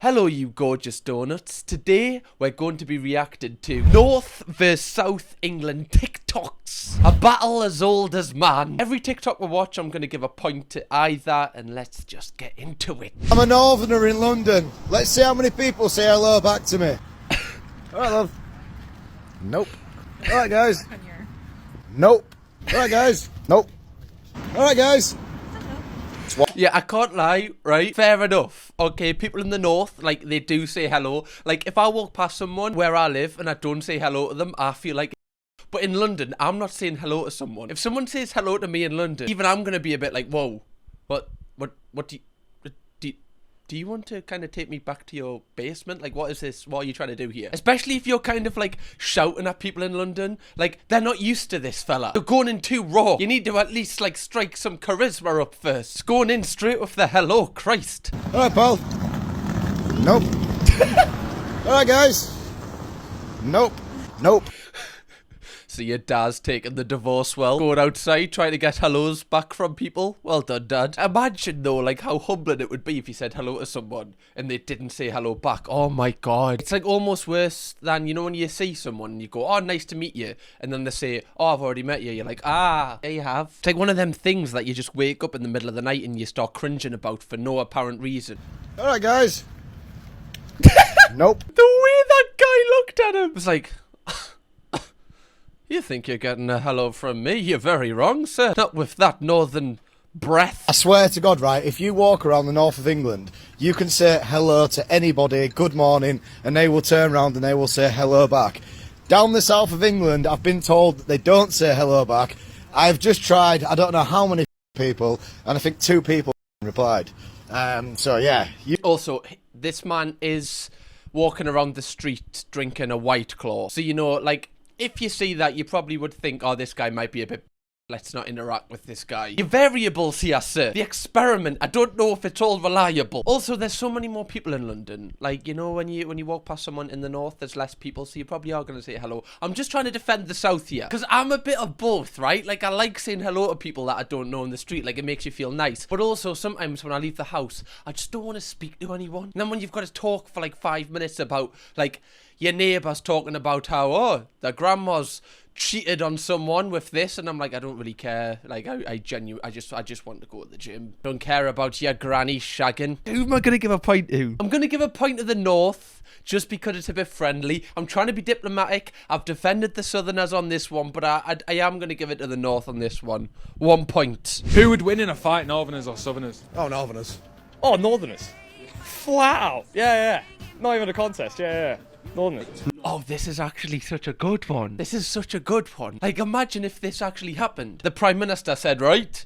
Hello you gorgeous donuts. Today we're going to be reacting to North vs South England TikToks. A battle as old as man. Every TikTok we watch I'm going to give a point to either, and let's just get into it. I'm a northerner in London. Let's see how many people say hello back to me. Alright love. Nope. Alright guys. Nope. Alright guys. Nope. Alright guys. Yeah, I can't lie, right? Fair enough. Okay, people in the north, like, they do say hello. Like, if I walk past someone where I live and I don't say hello to them, I feel like... But in London, I'm not saying hello to someone. If someone says hello to me in London, even I'm gonna be a bit like, whoa, what do you want to kind of take me back to your basement? Like, what is this? What are you trying to do here? Especially if you're kind of like shouting at people in London. Like, they're not used to this fella. You're going in too raw. You need to at least like strike some charisma up first. It's going in straight with the hello, Christ. Alright pal. Nope. Alright guys. Nope. Nope. So your dad's taking the divorce well, going outside trying to get hellos back from people. Well done, Dad. Imagine though, like, how humbling it would be if you said hello to someone and they didn't say hello back. Oh my god. It's like almost worse than, you know, when you see someone and you go, oh, nice to meet you, and then they say, oh, I've already met you. You're like, ah, yeah, you have. It's like one of them things that you just wake up in the middle of the night and you start cringing about for no apparent reason. Alright guys. Nope. The way that guy looked at him was like... You think you're getting a hello from me? You're very wrong, sir. Not with that northern breath. I swear to God, right, if you walk around the north of England, you can say hello to anybody, good morning, and they will turn around and they will say hello back. Down the south of England, I've been told that they don't say hello back. I've just tried, I don't know how many people, and I think 2 people replied. So yeah. Also, this man is walking around the street drinking a White Claw. So, you know, like... If you see that, you probably would think, oh, this guy might be a bit... Let's not interact with this guy. Your variables here, sir. The experiment, I don't know if it's all reliable. Also, there's so many more people in London. Like, you know, when you walk past someone in the north, there's less people, so you probably are going to say hello. I'm just trying to defend the south here. Because I'm a bit of both, right? Like, I like saying hello to people that I don't know in the street. Like, it makes you feel nice. But also, sometimes when I leave the house, I just don't want to speak to anyone. And then when you've got to talk for, like, 5 minutes about, like... Your neighbour's talking about how, oh, their grandma's cheated on someone with this, and I'm like, I don't really care. Like, I just want to go to the gym. Don't care about your granny shagging. Who am I going to give a point to? I'm going to give a point to the north, just because it's a bit friendly. I'm trying to be diplomatic. I've defended the southerners on this one, but I am going to give it to the north on this one. 1 point. Who would win in a fight, northerners or southerners? Oh, northerners. Oh, northerners. Flat out. Yeah. Not even a contest. Yeah. Northerners. Oh, this is actually such a good one. This is such a good one. Like, imagine if this actually happened. The Prime Minister said, right,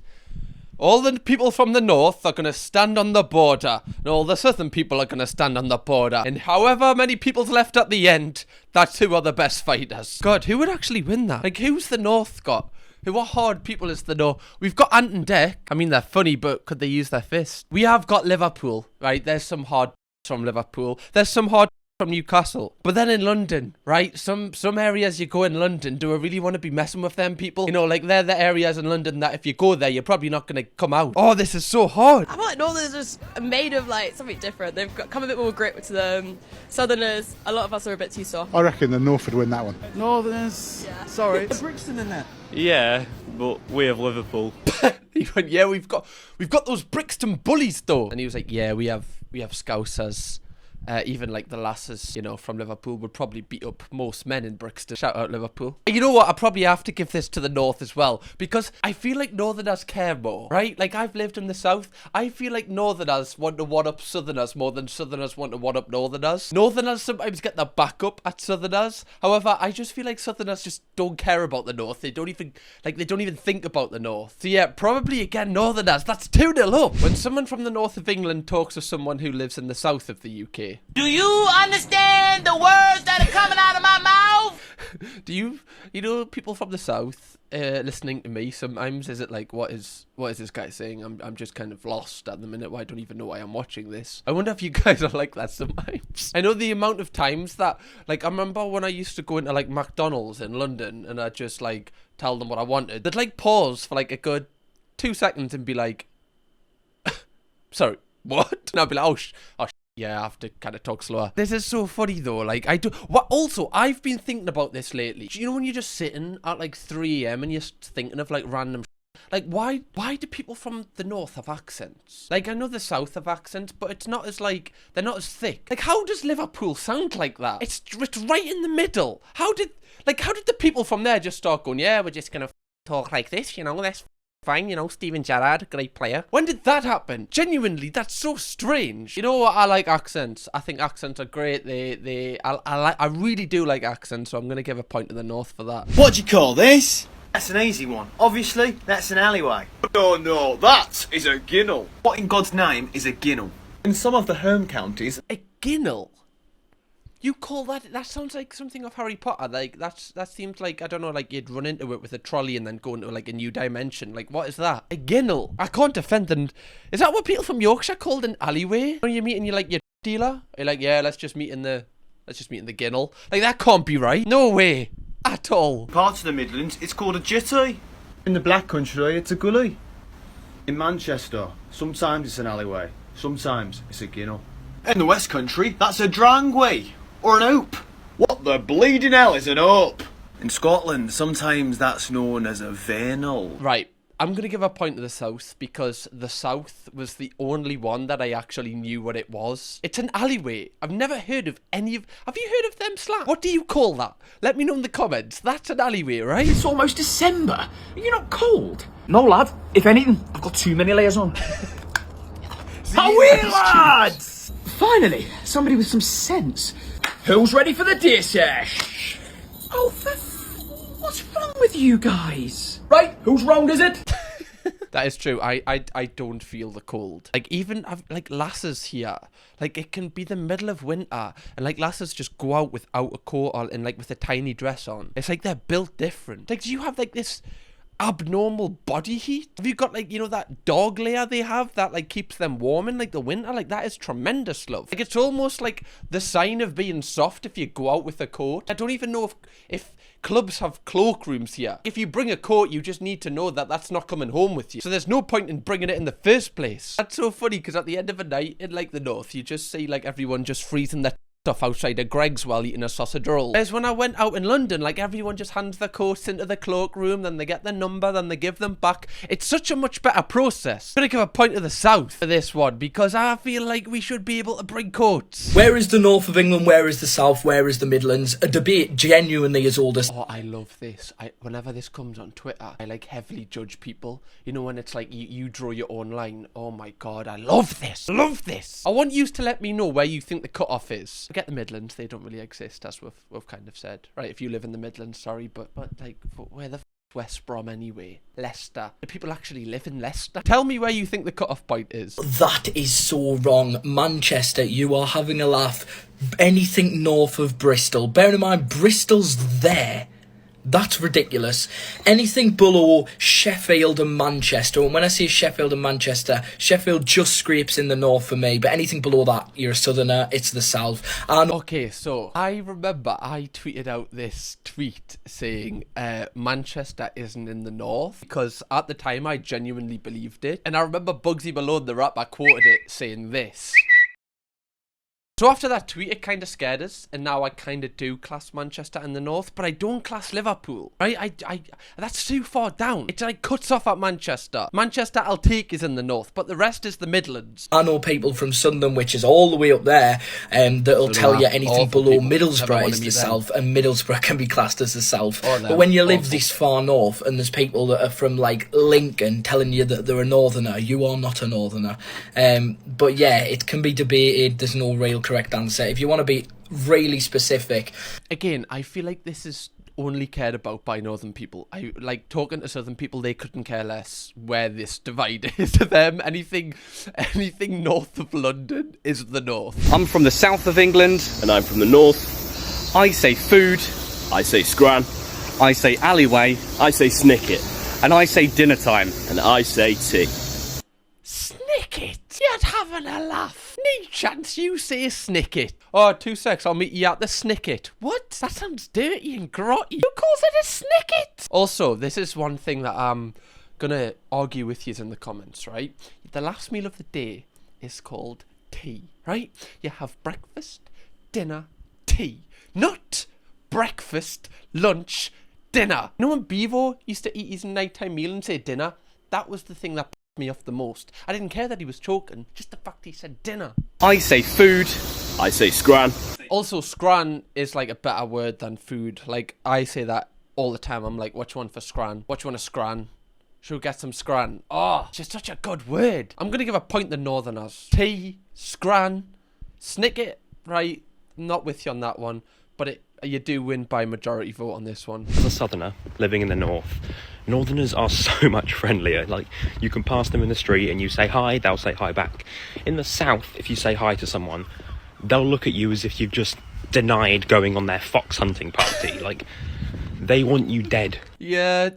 all the people from the north are going to stand on the border, and all the southern people are going to stand on the border. And however many people's left at the end, that's who are the best fighters. God, who would actually win that? Like, who's the north got? Who are hard people is the north? We've got Ant and Dec. I mean, they're funny, but could they use their fist? We have got Liverpool, right? There's some hard from Liverpool. There's some hard from Newcastle. But then in London, right, some areas you go in London, do I really want to be messing with them people? You know, like, they're the areas in London that if you go there, you're probably not going to come out. Oh, this is so hard. I feel like Northerners are just made of like something different. They've got come a bit more grit to them. Southerners, a lot of us are a bit too soft. I reckon the North would win that one. Northerners. Yeah. Sorry. Brixton in there. Yeah, but we have Liverpool. He went, yeah, we've got those Brixton bullies though. And he was like, yeah, we have Scousers. Even like the lasses, you know, from Liverpool would probably beat up most men in Brixton. Shout out Liverpool. You know what? I probably have to give this to the north as well, because I feel like northerners care more, right? Like, I've lived in the south. I feel like northerners want to one-up southerners more than southerners want to one-up northerners. Northerners sometimes get the backup at southerners. However, I just feel like southerners just don't care about the north. They don't even think about the north. So yeah, probably again northerners. That's 2-0 up. When someone from the north of England talks to someone who lives in the south of the UK, do you understand the words that are coming out of my mouth? do you know, people from the south listening to me sometimes, is it like, what is this guy saying? I'm just kind of lost at the minute. I don't even know why I'm watching this. I wonder if you guys are like that sometimes. I know the amount of times that, like, I remember when I used to go into like McDonald's in London and I'd just like tell them what I wanted. They'd like pause for like a good 2 seconds and be like, sorry, what? And I'd be like, oh Yeah, I have to kind of talk slower. This is so funny though. Like, also, I've been thinking about this lately. You know when you're just sitting at like 3 a.m. and you're thinking of like random like, why do people from the north have accents? Like, I know the south have accents, but it's not as like, they're not as thick. Like, how does Liverpool sound like that? It's right in the middle. How did the people from there just start going, yeah, we're just gonna talk like this, you know, that's fine, you know, Steven Gerrard, great player. When did that happen? Genuinely, that's so strange. You know what? I like accents. I think accents are great. I really do like accents, so I'm gonna give a point to the north for that. What do you call this? That's an easy one. Obviously, that's an alleyway. No, that is a ginnel. What in God's name is a ginnel? In some of the home counties... A ginnel? You call that... That sounds like something of Harry Potter. Like, that seems like, I don't know, like you'd run into it with a trolley and then go into, like, a new dimension. Like, what is that? A ginnel? I can't defend them. Is that what people from Yorkshire called an alleyway? When you're meeting, your dealer? You're like, yeah, let's just meet in the ginnel. Like, that can't be right. No way. At all. Parts of the Midlands, it's called a jitty. In the Black Country, it's a gully. In Manchester, sometimes it's an alleyway, sometimes it's a ginnel. In the West Country, that's a drangway, or an ope. What the bleeding hell is an ope? In Scotland, sometimes that's known as a vernal. Right. I'm going to give a point to the south because the south was the only one that I actually knew what it was. It's an alleyway. I've never heard of any of... Have you heard of them slang? What do you call that? Let me know in the comments. That's an alleyway, right? It's almost December. Are you not cold? No, lad. If anything, I've got too many layers on. Away, lads! Finally, somebody with some sense. Who's ready for the day sesh? Oh, what's wrong with you guys? Right, whose round is it? That is true. I don't feel the cold. Like, even like lasses here, like it can be the middle of winter and like lasses just go out without a coat on and like with a tiny dress on. It's like they're built different. Like, do you have like this abnormal body heat? Have you got like, you know, that dog layer they have that like keeps them warm in like the winter? Like, that is tremendous, love. Like, it's almost like the sign of being soft if you go out with a coat. I don't even know if clubs have cloakrooms here. If you bring a coat, you just need to know that that's not coming home with you. So there's no point in bringing it in the first place. That's so funny because at the end of the night in like the north, you just see like everyone just freezing their stuff outside of Greg's while eating a sausage roll. Whereas when I went out in London, like everyone just hands their coats into the cloakroom, then they get their number, then they give them back. It's such a much better process. I'm gonna give a point to the south for this one because I feel like we should be able to bring coats. Where is the north of England? Where is the south? Where is the Midlands? A debate genuinely as old as... Oh, I love this. Whenever this comes on Twitter, I like heavily judge people. You know, when it's like you draw your own line. Oh my god, I love this. Love this. I want you to let me know where you think the cutoff is. Forget the Midlands, they don't really exist, as we've kind of said. Right, if you live in the Midlands, sorry, but like, where the West Brom anyway? Leicester. Do people actually live in Leicester? Tell me where you think the cutoff point is. That is so wrong. Manchester, you are having a laugh. Anything north of Bristol. Bear in mind, Bristol's there. That's ridiculous. Anything below Sheffield and Manchester, and when I say Sheffield and Manchester, Sheffield just scrapes in the north for me, but anything below that, you're a southerner, it's the south. And okay, so I remember I tweeted out this tweet saying Manchester isn't in the north, because at the time I genuinely believed it, and I remember Bugsy Malone, the rapper, quoted it saying this. So after that tweet, it kind of scared us, and now I kind of do class Manchester in the north, but I don't class Liverpool, right? That's too far down. It like cuts off at Manchester. Manchester, I'll take, is in the north, but the rest is the Midlands. I know people from Sunderland, which is all the way up there, that'll tell you anything below Middlesbrough is the south, and Middlesbrough can be classed as the south. But when you live this far north, and there's people that are from like Lincoln telling you that they're a northerner, you are not a northerner. But yeah, it can be debated. There's no real correct answer. If you want to be really specific, again, I feel like this is only cared about by northern people. I like talking to southern people, they couldn't care less where this divide is to them. Anything north of London is the north. I'm from the south of England. And I'm from the north. I say food. I say scran. I say alleyway. I say snicket. And I say dinner time. And I say tea. Snicket? You're having a laugh. Any chance you say snicket? Oh, 2 secs, I'll meet you at the snicket. What? That sounds dirty and grotty. Who calls it a snicket? Also, this is one thing that I'm gonna argue with you in the comments, right? The last meal of the day is called tea, right? You have breakfast, dinner, tea. Not breakfast, lunch, dinner. You know when Bevo used to eat his nighttime meal and say dinner? That was the thing that pissed me off the most. I didn't care that he was choking, just the fact he said dinner. I say food. I say scran. Also, scran is like a better word than food. Like, I say that all the time. I'm like, what you want for scran? What you want to scran? Should we get some scran? Oh, it's just such a good word. I'm going to give a point to Northerners. Tea, scran, snicket, right? Not with you on that one, but you do win by majority vote on this one. As a southerner living in the north, northerners are so much friendlier. Like, you can pass them in the street and you say hi, they'll say hi back. In the south, if you say hi to someone, they'll look at you as if you've just denied going on their fox hunting party. Like, they want you dead. Yeah,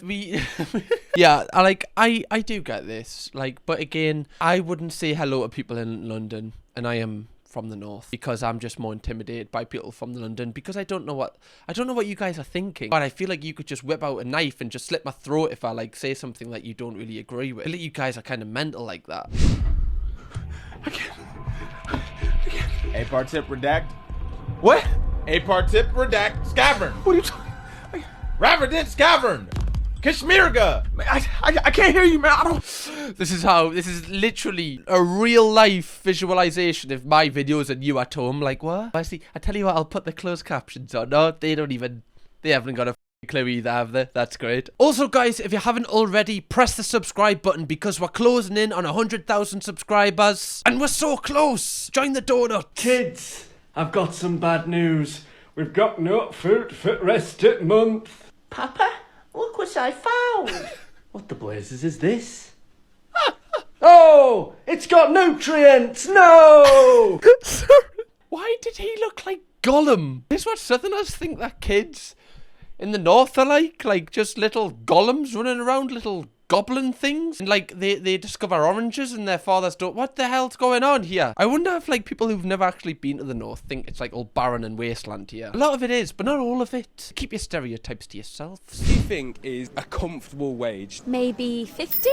yeah, I do get this. Like, but again, I wouldn't say hello to people in London, and I am from the north, because I'm just more intimidated by people from London, because I don't know what you guys are thinking. But I feel like you could just whip out a knife and just slit my throat if I like say something that you don't really agree with. I feel like you guys are kind of mental like that. A part tip redact. What? A part tip redact. Scavern. What are you talking? Raverdin Scavern. Kashmirga. I can't hear you, man. I don't. This is literally a real life visualization of my videos and you at home. Like, what? I tell you what, I'll put the closed captions on. No, they haven't got a clue either, have they? That's great. Also, guys, if you haven't already, press the subscribe button, because we're closing in on 100,000 subscribers. And we're so close. Join the donut. Kids, I've got some bad news. We've got no food for the rest of the month. Papa, look what I found. What the blazes is this? Oh, it's got nutrients. No! Sorry. Why did he look like Gollum? This is what Southerners think that kids in the north are like just little golems running around, little goblin things. And like they discover oranges and their fathers don't. What the hell's going on here? I wonder if like people who've never actually been to the north think it's like all barren and wasteland here. A lot of it is, but not all of it. Keep your stereotypes to yourself. What do you think is a comfortable wage? Maybe 50?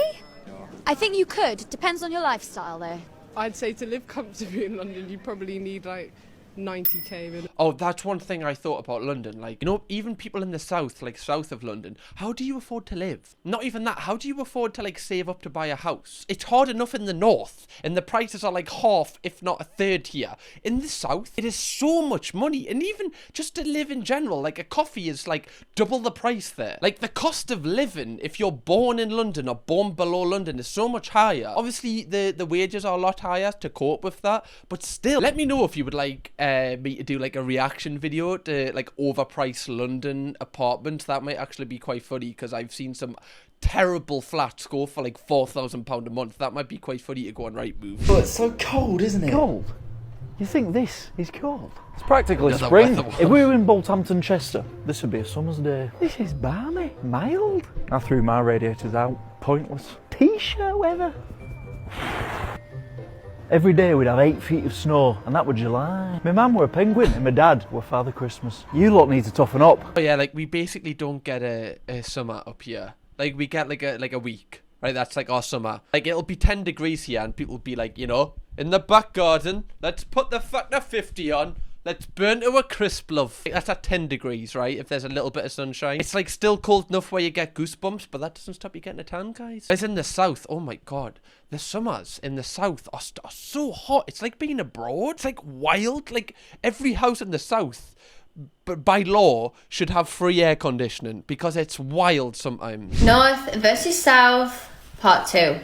I think you could. Depends on your lifestyle though. I'd say to live comfortably in London, you probably need like 90k. Oh, that's one thing I thought about London. Like, you know, even people in the south, like south of London, how do you afford to live? Not even that. How do you afford to like save up to buy a house? It's hard enough in the north, and the prices are like half, if not a third here. In the south, it is so much money, and even just to live in general, like a coffee is like double the price there. Like the cost of living, if you're born in London or born below London, is so much higher. Obviously, the wages are a lot higher to cope with that, but still, let me know if you would like me to do like a reaction video to like overpriced London apartments. That might actually be quite funny, because I've seen some terrible flats go for like £4,000 a month. That might be quite funny to go on Rightmove. But it's so cold, isn't it? Cold? You think this is cold? It's practically Another spring. weather one. If we were in Bolthampton, Chester, this would be a summer's day. This is balmy, mild. I threw my radiators out. Pointless. T-shirt weather. Every day we'd have 8 feet of snow, and that was July. My mum were a penguin, and my dad were Father Christmas. You lot need to toughen up. Oh yeah, like we basically don't get a summer up here. Like we get like a week, right? That's like our summer. Like it'll be 10 degrees here, and people will be like, you know, in the back garden, let's put the factor 50 on. Let's burn to a crisp, love. That's at 10 degrees, right? If there's a little bit of sunshine. It's like still cold enough where you get goosebumps, but that doesn't stop you getting a tan, guys. It's in the south. Oh my god. The summers in the south are so hot. It's like being abroad. It's like wild. Like every house in the south, but by law, should have free air conditioning, because it's wild sometimes. North versus South, part 2.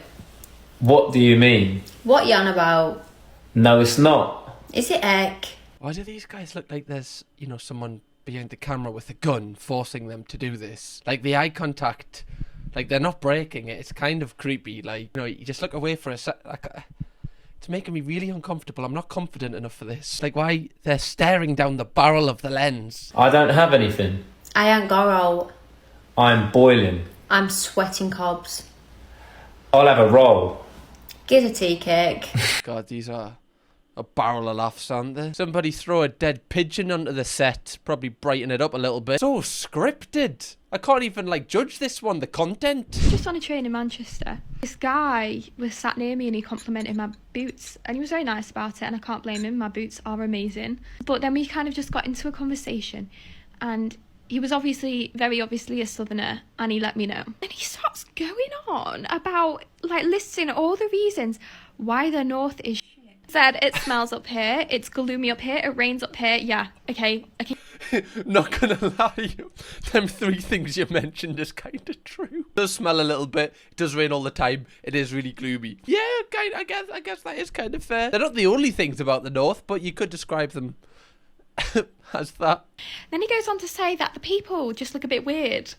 What do you mean? What you on about? No, it's not. Is it egg? Why do these guys look like there's, you know, someone behind the camera with a gun forcing them to do this? Like the eye contact, like they're not breaking it. It's kind of creepy. Like, you know, you just look away for a sec. Like, it's making me really uncomfortable. I'm not confident enough for this. Like, why they're staring down the barrel of the lens? I don't have anything. I ain't got out. I'm boiling. I'm sweating cobs. I'll have a roll. Get a tea cake. God, these are A barrel of laughs, aren't there? Somebody throw a dead pigeon onto the set, probably brighten it up a little bit. So scripted. I can't even, like, judge this one, the content. Just on a train in Manchester, this guy was sat near me and he complimented my boots, and he was very nice about it, and I can't blame him. My boots are amazing. But then we kind of just got into a conversation, and he was very obviously a southerner, and he let me know. And he starts going on about, like, listing all the reasons why the north is shit. Said it smells up here, it's gloomy up here, it rains up here. Yeah, okay. Not gonna lie, them 3 things you mentioned is kind of true. It does smell a little bit, it does rain all the time, it is really gloomy. Yeah, I guess that is kind of fair. They're not the only things about the north, but you could describe them as that. Then he goes on to say that the people just look a bit weird.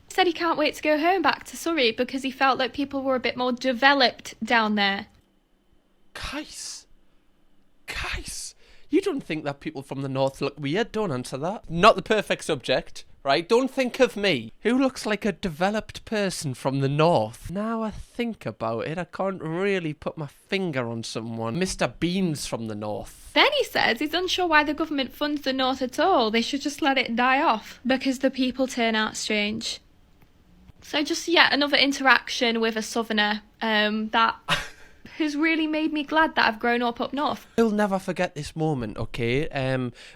Said he can't wait to go home back to Surrey because he felt like people were a bit more developed down there. Guys, you don't think that people from the north look weird? Don't answer that. Not the perfect subject, right? Don't think of me. Who looks like a developed person from the north? Now I think about it, I can't really put my finger on someone. Mr. Bean's from the north. Then he says he's unsure why the government funds the north at all. They should just let it die off because the people turn out strange. So just yet another interaction with a southerner that has really made me glad that I've grown up north. I'll never forget this moment, okay?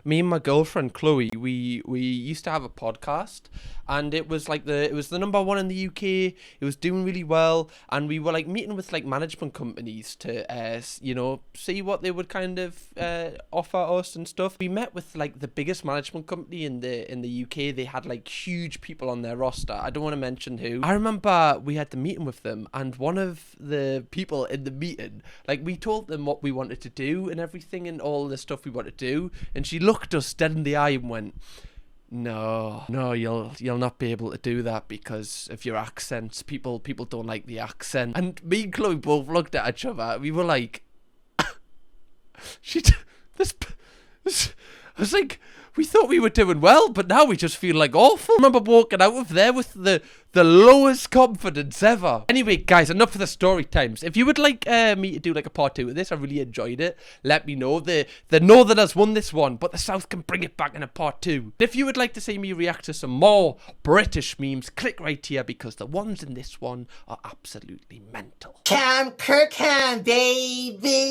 Me and my girlfriend Chloe, we used to have a podcast, and it was like it was the number 1 in the UK. It was doing really well, and we were like meeting with like management companies to see what they would kind of offer us and stuff. We met with like the biggest management company in the UK. They had like huge people on their roster. I don't want to mention who. I remember we had the meeting with them, and one of the people in the meeting, like, we told them what we wanted to do and everything and all the stuff we wanted to do, and she looked us dead in the eye and went, no, you'll not be able to do that because of your accents. People don't like the accent. And me and Chloe both looked at each other. We were like, I was like, we thought we were doing well, but now we just feel like awful. I remember walking out of there with the lowest confidence ever. Anyway, guys, enough of the story times. If you would like me to do like a part 2 of this, I really enjoyed it. Let me know. The Northerners won this one, but the South can bring it back in a part 2. If you would like to see me react to some more British memes, click right here because the ones in this one are absolutely mental. Kirkham, baby.